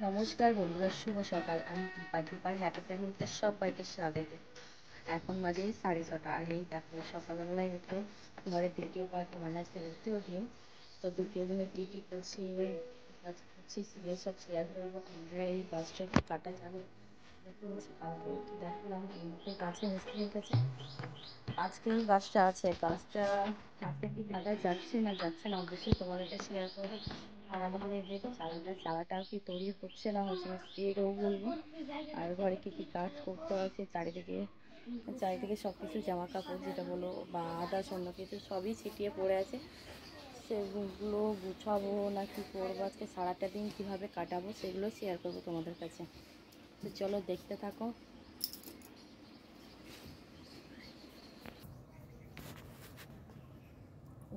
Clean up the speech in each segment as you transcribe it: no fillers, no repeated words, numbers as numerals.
নমস্কার বন্ধুরা, শুভ সকাল। আমি দীপার হ্যাপি ফ্যামিলিতে সবাইকে স্বাগত। এখন বাজে 6:30, আর এই দেখো সকালবেলায় উঠে ঘরের দ্বিতীয় পার্ট মানে আজকে দেখতে উঠি। তো দ্বিতীয় দিনে কী কী করছি কাজ করছি সব শেয়ার করবো। আমরা এই গাছটা একটু কাটা যাবে, দেখলাম কাছে মিস্ত্রির কাছে আজকে গাছটা আছে, গাছটা আজকে কি কাটা যাচ্ছে না যাচ্ছে না অবশ্যই তোমাদেরকে শেয়ার করবো। আর আমাদের এই যে চালাটাও কি তৈরি হচ্ছে না হচ্ছে মিস্ত্রিকেও বলবো। আর ঘরে কি কি কাজ করতে আছে, চারিদিকে চারিদিকে সব কিছু জামা কাপড় যেটা বলো বা আদার্স অন্য কিছু সবই ছিটিয়ে পড়ে আছে, সেগুলো গুছাবো না কি করবো, আজকে সারাটা দিন কীভাবে কাটাবো সেগুলো শেয়ার করবো তোমাদের কাছে। তো চলো দেখতে থাকো।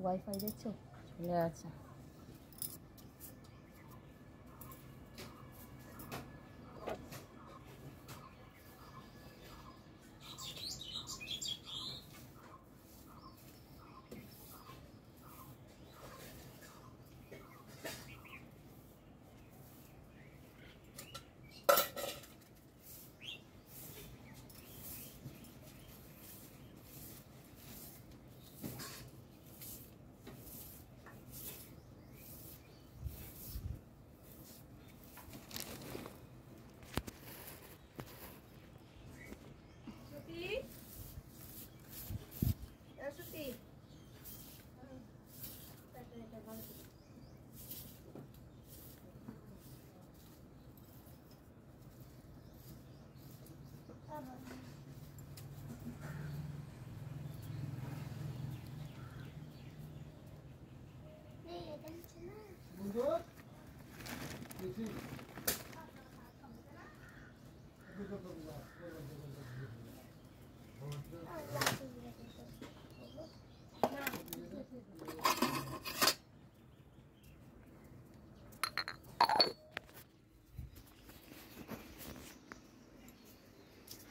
ওয়াইফাই দেখছো, চলে আছে।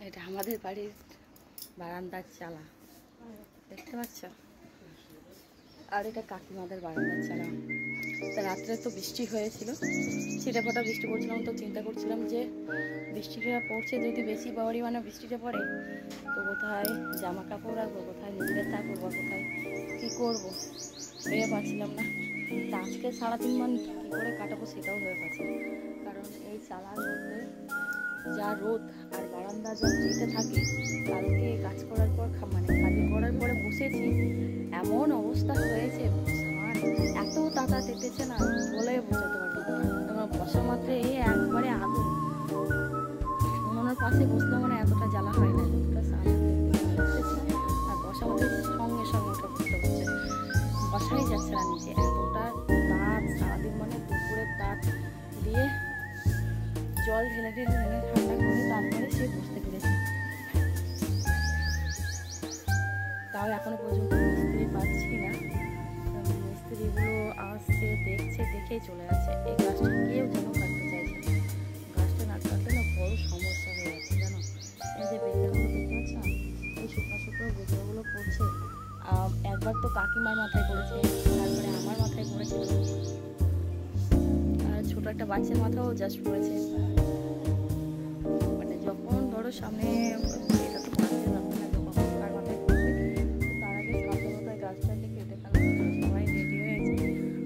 এটা আমাদের বাড়ির বারান্দার চালা, দেখতে পাচ্ছ? আর এটা কাকিমাদের বারান্দার চালা। তা রাত্রে তো বৃষ্টি হয়েছিল, ছিটেফোঁটা বৃষ্টি পড়ছিলাম, তো চিন্তা করছিলাম যে বৃষ্টিটা পড়ছে, যদি বেশি পরিমাণে বৃষ্টিটা পড়ে তো কোথায় জামা কাপড় রাখবো, কোথায় নিজেদের থাকবো বা কোথায় কী করবো ভেবে পাচ্ছিলাম না। তা আজকে সারাদিন কী করে কাটাবো সেটাও ভেবে পাচ্ছি, কারণ এই চালার মধ্যে যা রোদ আর বারান্দা যা যেতে থাকে। কালকে কাজ করার পর মানে খালি করার পরে বসেছি, এমন অবস্থা হয়েছে, এত তাতা তেতেছে না বলে বোঝাতে পারবো। তোমার বসা মাত্রে একবারে আগুন, উনুনের পাশে বসলে মানে এতটা জ্বালা হয় না, আর বসা মাত্রে সঙ্গে সঙ্গে উঠে পড়তে হচ্ছে, বসাই যাচ্ছে না নিচে, এতটা তাপ সারাদিন, মানে দুপুরের তাপ দিয়ে জল ঢেলে ঢেলে ঢেলে ঠান্ডা করে তারপরে সে বসতে পেরেছে। তাও এখনো পর্যন্ত মিস্ত্রি পাচ্ছি না, মিস্ত্রিগুলো আসছে দেখছে, দেখেই চলে যাচ্ছে। এই গাছটা কেউ যেন কাটতে চাইছে না, গাছটা না কাটলে না বড় সমস্যা হয়ে যাচ্ছে জানো। এই যে বেকারগুলো দেখতে পাচ্ছ, এই শুকনো শুকনো বেকারগুলো পড়ছে, একবার তো কাকিমার মাথায় পড়েছে, তারপরে আমার মাথায় পড়েছিল, আর ছোট একটা বাচ্চার মাথাও জাস্ট পড়েছে। মানে যখন ধরো সামনে এটা তো বাঁচতে পারবে না, যখন কার মাথায় পড়বে, তো তার আগে সাবধানতায় গাছটাকে কেটে ফেলা সবাই রেডি হয়েছে।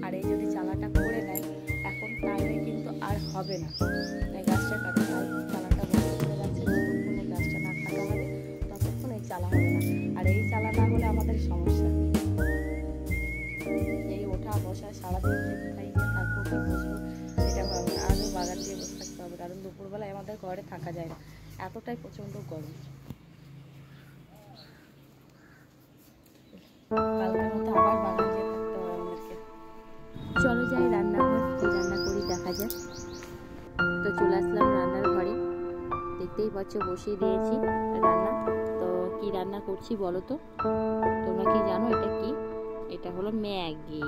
আর এই যদি চালাটা করে নেয় এখন তাহলে কিন্তু আর হবে না, এই গাছটা কাটা, চালাটা বন্ধ করে যাচ্ছে, যতক্ষণ এই গাছটা না কাটা হবে ততক্ষণ এই চালা হবে না। আর এই চালা না হলে আমাদের সমস্যা, এই ওঠা বসা সারাদিন যে কোথায় গিয়ে থাকবো কি বসবো এটা ভাববো। আজও বাগান দিয়ে বসে থাকতে হবে, কারণ দুপুরবেলায় আমাদের ঘরে থাকা যায় না, এতটাই প্রচণ্ড গরম। কালকের মতো আবার বাগান দিয়ে থাকতে হবে আমাদেরকে। চলো যাই রান্নাঘর, কি রান্না করি দেখা যাক। তো চলে আসলাম রান্নার ঘরে, দেখতেই পাচ্ছ বসিয়ে দিয়েছি রান্না। তো কি রান্না করছি বলো তো, তোমরা কি জানো এটা কি? এটা হলো ম্যাগি।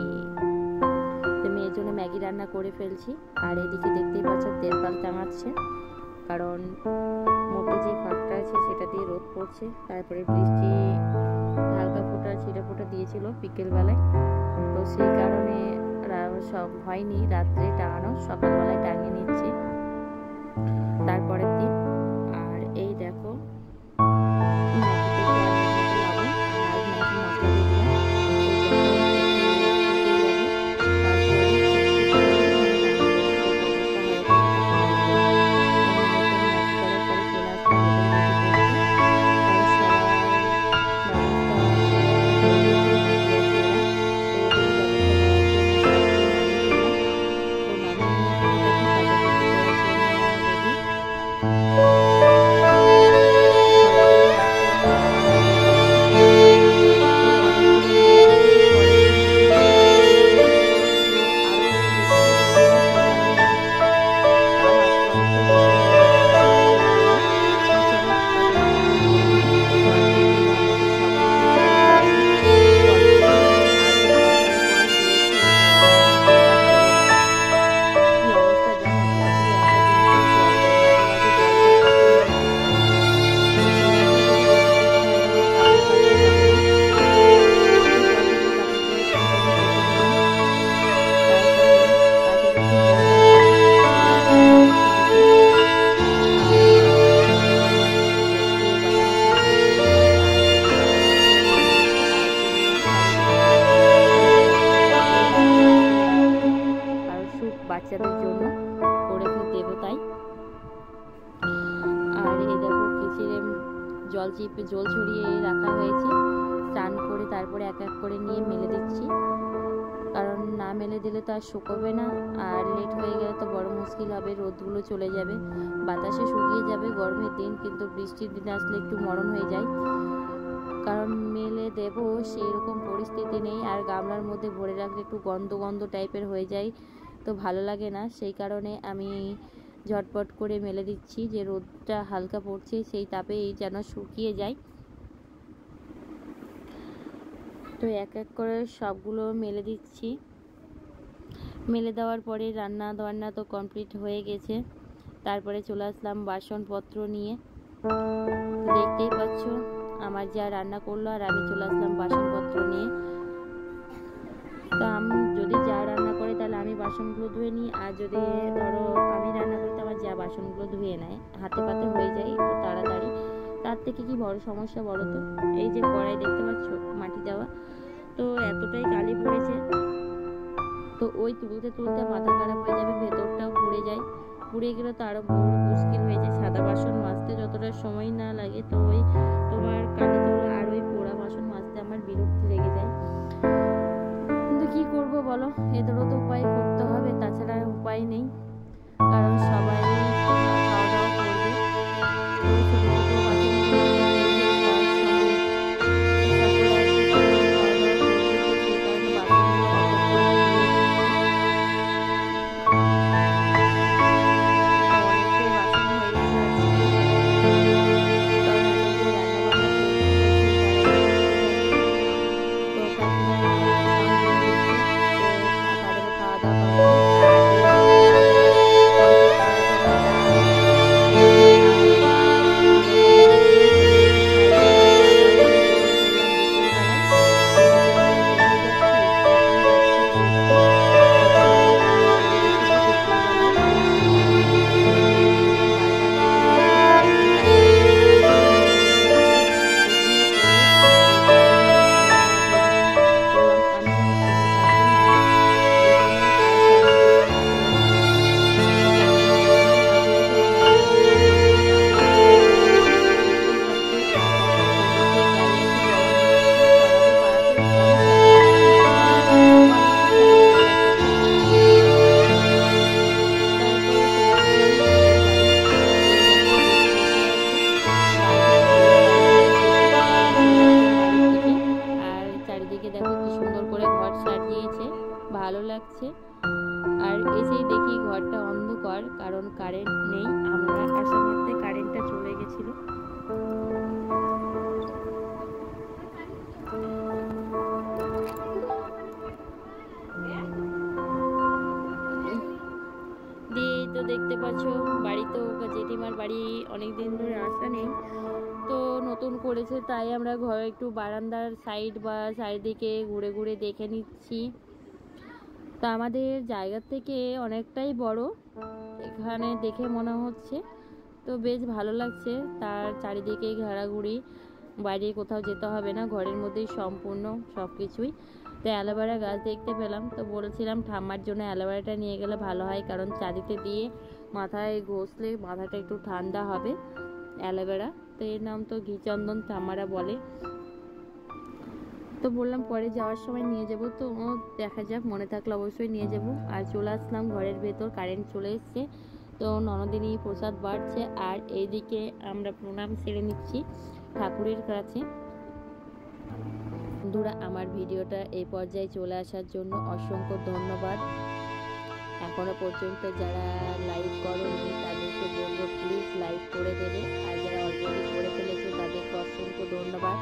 তো মেয়ের জন্য ম্যাগি রান্না করে ফেলছি। আর এদিকে দেখতেই পাচ্ছ তেরপাল টাঙাচ্ছে, কারণ মোটে যে ফাঁকটা আছে সেটা দিয়ে রোদ পড়ছে, তারপরে বৃষ্টি হালকা ফোঁটা ছিটে ফোঁটা দিয়েছিল বিকেলবেলায়, তো সেই কারণে সব হয়নি রাত্রে টাঙানো, সকালবেলায় টাঙিয়ে নিচ্ছি। তারপরের দিন। আর এই দেখো বাচ্চাদের জন্য করে দেবো তাই। আর এই দেখো কিচেনে জল ছড়িয়ে রাখা হয়েছে। স্নান করে তারপরে এক এক করে নিয়ে মেলে দিচ্ছি, কারণ না মেলে দিলে তো আর শুকোবে না, আর লেট হয়ে গেলে তো বড় মুশকিল হবে। রোদগুলো চলে যাবে, বাতাসে শুকিয়ে যাবে গরমের দিন, কিন্তু বৃষ্টির দিন আসলে একটু মরণ হয়ে যায়, কারণ মেলে দেব সেই রকম পরিস্থিতি নেই। আর গামলার মধ্যে ভরে রাখলে একটু গন্ধ গন্ধ টাইপের হয়ে যায়, তো ভালো লাগে না। সেই কারণে আমি ঝটপট করে মেলে দিচ্ছি, যে রোদটা হালকা পড়ছে সেই তাপেই যেন শুকিয়ে যায়। তো এক এক করে সবগুলো মেলে দিচ্ছি। মেলে দেওয়ার পরে রান্না বান্না তো কমপ্লিট হয়ে গেছে। তারপরে চলে আসলাম বাসনপত্র নিয়ে। দেখতেই পাচ্ছ আমার যা রান্না করলো, আর আমি চলে আসলাম বাসনপত্র নিয়ে। তো যদি যা রান্না করে তাহলে আমি বাসনগুলো ধুয়ে নিই, আর যদি ধরো আমি রান্না করি তো আমার যা বাসনগুলো ধুয়ে নেয়, হাতে পাতে হয়ে যায় একটু তাড়াতাড়ি। তার থেকে কি বড় সমস্যা বলো তো? এই যে কড়াই দেখতে পাচ্ছ মাটি দেওয়া, তো এতটাই কালি পড়েছে, তো ওই তুলতে তুলতে মাথা খারাপ হয়ে যাবে, ভেতরটাও পুড়ে যায়। পুড়ে গেলে তো আরও মুশকিল হয়ে যায়। সাদা বাসন মাজতে যতটা সময় না লাগে, তো ওই তোমার কালি তোলা আর ওই পোড়া বাসন মাজতে আমার বিরক্তি লেগে যায়। কিন্তু কী করবো বলো, এদেরও তো উপায় করতে হবে, তাছাড়া উপায় নেই, কারণ সবাই খাওয়া দাওয়া করবে। তো ছোটো ছোটো বাসনগুলো ভালো লাগছে। আর এসেই দেখি ঘরটা অন্ধকার, কারণ কারেন্ট নেই। আমরা আসার মধ্যে কারেন্টটা চলে গেছিল। দিয়ে তো দেখতে পাচ্ছ বাড়ি, তো জেঠিমার বাড়ি অনেকদিন ধরে আসা নেই, তো নতুন করেছে, তাই আমরা ঘরে একটু বারান্দার সাইড বা চারিদিকে ঘুরে ঘুরে দেখে নিচ্ছি। তো আমাদের জায়গা থেকে অনেকটাই বড়, এখানে দেখে মনে হচ্ছে। তো বেশ ভালো লাগছে, তার চারিদিকে ঘোরাঘুরি, বাইরে কোথাও যেতে হবে না, ঘরের মধ্যেই সম্পূর্ণ সব কিছুই। তো অ্যালোভেরা গাছ দেখতে পেলাম, তো বলেছিলাম ঠাম্মার জন্য অ্যালোভেরাটা নিয়ে গেলে ভালো হয়, কারণ চাঁদিতে দিয়ে মাথায় ঘষলে মাথাটা একটু ঠান্ডা হবে। অ্যালোভেরা তো এর নাম তো ঘিচন্দন ঠাম্মারা বলে। তো বললাম পরে যাওয়ার সময় নিয়ে যাব, তো দেখা যাক, মনে থাকলে অবশ্যই নিয়ে যাব। আর চলে আসলাম ঘরের ভেতর, কারেন্ট চলে এসছে। তো ননদিনী প্রসাদ বাড়ছে, আর এইদিকে আমরা প্রণাম সেরে নিচ্ছি ঠাকুরের কাছে। বন্ধুরা, আমার ভিডিওটা এই পর্যায়ে চলে আসার জন্য অসংখ্য ধন্যবাদ। এখনো পর্যন্ত যারা লাইক করেনি তাদেরকে বলবো প্লিজ লাইক করে দেবে, আর যারা অলরেডি করে ফেলেছে তাদেরকে অসংখ্য ধন্যবাদ।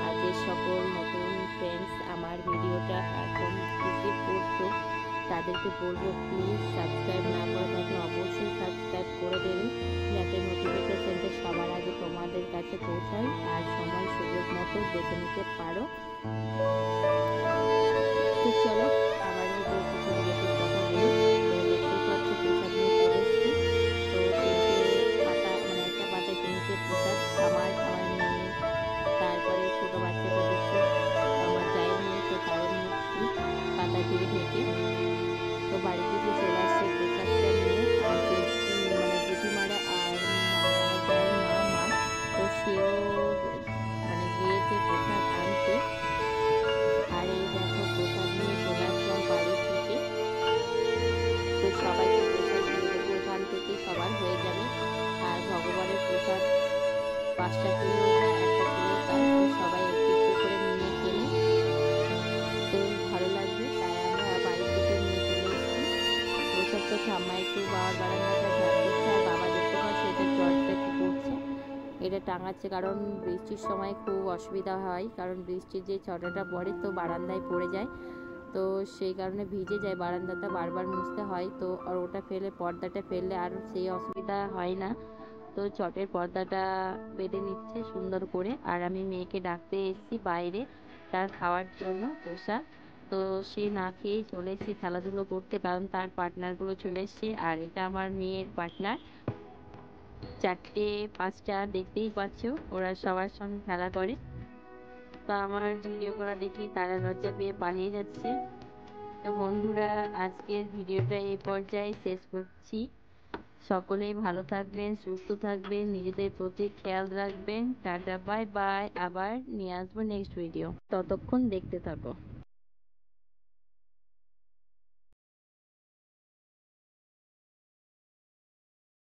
আর যে সকল নতুন ফ্রেন্ডস আমার ভিডিওটা এখন রিসিভ করছো তাদেরকে বলবো প্লিজ সাবস্ক্রাইব না করে থাকলে অবশ্যই সাবস্ক্রাইব করে দেবে, যাতে নোটিফিকেশনটা সবার আগে তোমাদের কাছে পৌঁছায় আর সময় সুযোগ মতো দেখে নিতে পারো। তো চলো আবার ভিডিও কিছু রিলেটেড কথা বলি। তো দেখতেই পাচ্ছ প্রসাদ নিয়ে চলে এসেছি। তো তিনটে পাতা, মানে একটা পাতায় তিনটে প্রসাদ, আমার মেয়ে, তারপরে ছোট বাচ্চাটা দিচ্ছে, আমার যাই নিয়ে, তো তারও নিচ্ছি পাতা দিয়ে ঢেকে। তো বাড়ি থেকে চলে আসছে প্রসাদটা নিয়ে, আর মানে জেঠিমারা আর মা, তো সেও মানে গিয়েছে প্রসাদ আনতে। আর এই দেখো প্রসাদ নিয়ে চলে আসলাম বাড়ি থেকে। তো সবাইকে প্রসাদ দিয়ে দেবো, এখান থেকে সবার হয়ে যাবে। আর ভগবানের প্রসাদ 5টা কিলো যায়, 1টা কিলো তাই, তো সবাই একটু একটু করে নিয়ে গেলে তো ভালো লাগবে, তাই আমরা বাড়ি থেকে নিয়ে চলে এসেছি। প্রসাদ তো ঠাম্মা একটু বাবার বারান্দাটা ঝাড় দিচ্ছে, আর বাবা দেখতে পাচ্ছে এটা চটটা কি করছে, এটা টাঙাচ্ছে, কারণ বৃষ্টির সময় খুব অসুবিধা হয়, কারণ বৃষ্টির যে ছটাটা পড়ে তো বারান্দায় পড়ে যায়, তো সেই কারণে ভিজে যায়, বারান্দাটা বারবার মুছতে হয়। তো আর ওটা ফেলে, পর্দাটা ফেললে আর সেই অসুবিধা হয় না। তো চটের পর্দাটা বেঁধে নিচ্ছে সুন্দর করে। আর আমি মেয়েকে ডাকতে এসেছি বাইরে তার খাওয়ার জন্য প্রসাদ। তো সে না খেয়েই চলে এসেছে খেলাধুলো করতে, কারণ তার পার্টনারগুলো চলে এসছে। আর এটা আমার মেয়ের পার্টনার, 4টে 5টা দেখতেই পাচ্ছ, ওরা সবার সঙ্গে খেলা করে। তো আমার ভিডিও করা দেখি তারা লজ্জা পেয়ে পালিয়ে যাচ্ছে। তো বন্ধুরা, আজকের ভিডিওটা এই পর্যায়ে শেষ করছি। সকলেই ভালো থাকবেন, সুস্থ থাকবেন, নিজেদের প্রতি খেয়াল রাখবেন। Tata, bye bye. আবার নিয়ে আসবো নেক্সট ভিডিও, ততক্ষণ দেখতে থাকো।